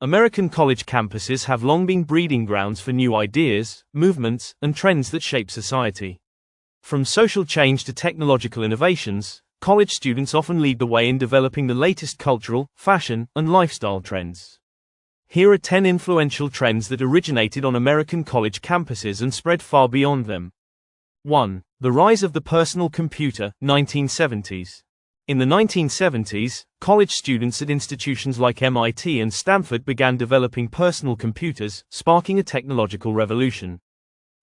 American college campuses have long been breeding grounds for new ideas, movements, and trends that shape society. From social change to technological innovations, college students often lead the way in developing the latest cultural, fashion, and lifestyle trends. Here are 10 influential trends that originated on American college campuses and spread far beyond them. 1. The rise of the personal computer, 1970s. In the 1970s, college students at institutions like MIT and Stanford began developing personal computers, sparking a technological revolution.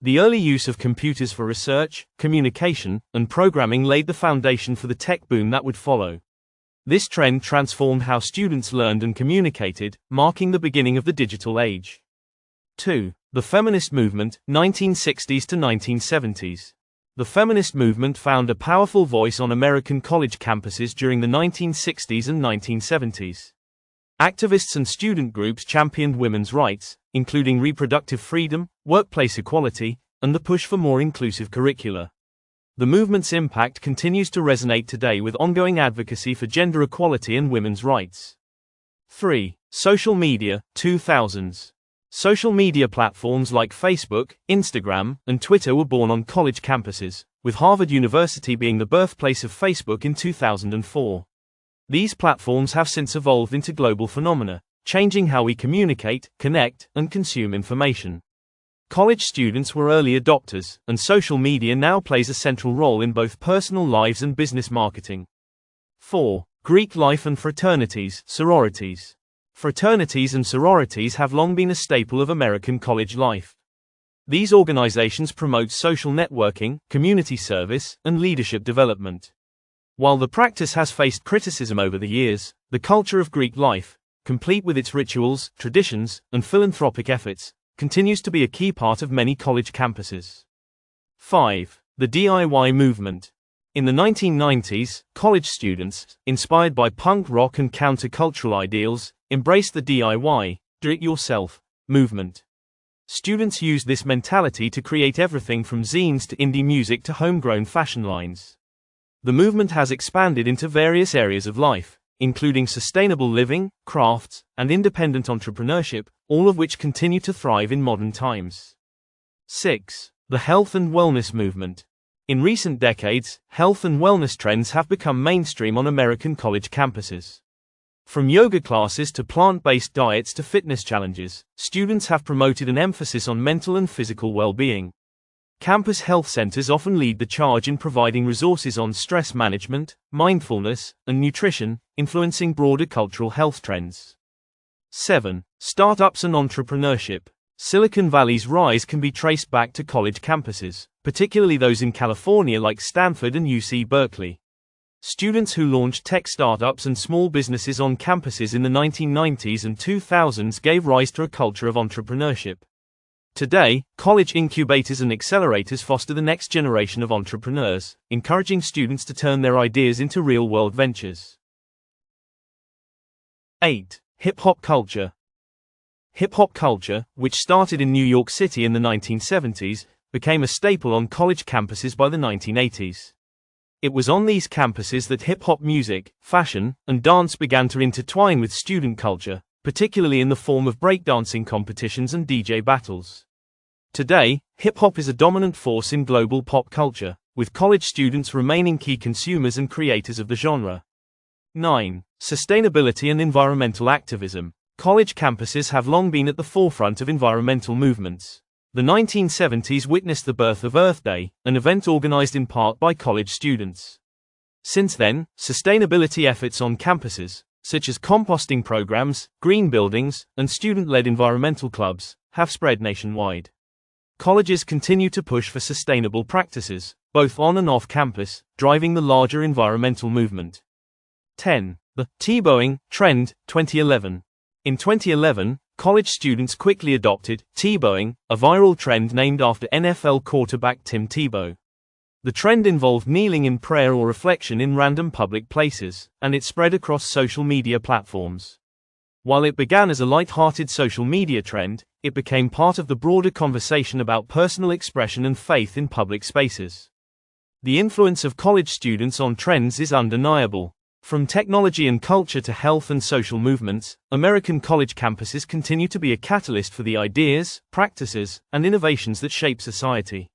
The early use of computers for research, communication, and programming laid the foundation for the tech boom that would follow. This trend transformed how students learned and communicated, marking the beginning of the digital age. 2. The feminist movement, 1960s to 1970s. The feminist movement found a powerful voice on American college campuses during the 1960s and 1970s. Activists and student groups championed women's rights, including reproductive freedom, workplace equality, and the push for more inclusive curricula. The movement's impact continues to resonate today with ongoing advocacy for gender equality and women's rights. 3. Social media, 2000s. Social media platforms like Facebook, Instagram, and Twitter were born on college campuses, with Harvard University being the birthplace of Facebook in 2004. These platforms have since evolved into global phenomena, changing how we communicate, connect, and consume information. College students were early adopters, and social media now plays a central role in both personal lives and business marketing. 4. Greek life and fraternities, sororities. Fraternities and sororities have long been a staple of American college life. These organizations promote social networking, community service, and leadership development. While the practice has faced criticism over the years, the culture of Greek life, complete with its rituals, traditions, and philanthropic efforts, continues to be a key part of many college campuses. 5. The DIY movement. In the 1990s, college students, inspired by punk rock and countercultural ideals, embraced the DIY, do-it-yourself, movement. Students used this mentality to create everything from zines to indie music to homegrown fashion lines. The movement has expanded into various areas of life, including sustainable living, crafts, and independent entrepreneurship, all of which continue to thrive in modern times. 6. The health and wellness movement. In recent decades, health and wellness trends have become mainstream on American college campuses. From yoga classes to plant-based diets to fitness challenges, students have promoted an emphasis on mental and physical well-being. Campus health centers often lead the charge in providing resources on stress management, mindfulness, and nutrition, influencing broader cultural health trends. 7. Startups and entrepreneurship. Silicon Valley's rise can be traced back to college campuses, particularly those in California like Stanford and UC Berkeley. Students who launched tech startups and small businesses on campuses in the 1990s and 2000s gave rise to a culture of entrepreneurship. Today, college incubators and accelerators foster the next generation of entrepreneurs, encouraging students to turn their ideas into real-world ventures. 8. Hip-hop culture. Hip-hop culture, which started in New York City in the 1970s, became a staple on college campuses by the 1980s. It was on these campuses that hip-hop music, fashion, and dance began to intertwine with student culture, particularly in the form of breakdancing competitions and DJ battles. Today, hip-hop is a dominant force in global pop culture, with college students remaining key consumers and creators of the genre. 9. Sustainability and environmental activism. College campuses have long been at the forefront of environmental movements. The 1970s witnessed the birth of Earth Day, an event organized in part by college students. Since then, sustainability efforts on campuses, such as composting programs, green buildings, and student-led environmental clubs, have spread nationwide. Colleges continue to push for sustainable practices, both on and off campus, driving the larger environmental movement. 10. The Tebowing trend, 2011. In 2011, college students quickly adopted Tebowing, a viral trend named after NFL quarterback Tim Tebow. The trend involved kneeling in prayer or reflection in random public places, and it spread across social media platforms. While it began as a light-hearted social media trend, it became part of the broader conversation about personal expression and faith in public spaces. The influence of college students on trends is undeniable. From technology and culture to health and social movements, American college campuses continue to be a catalyst for the ideas, practices, and innovations that shape society.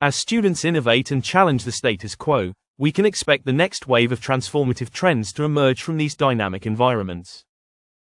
As students innovate and challenge the status quo, we can expect the next wave of transformative trends to emerge from these dynamic environments.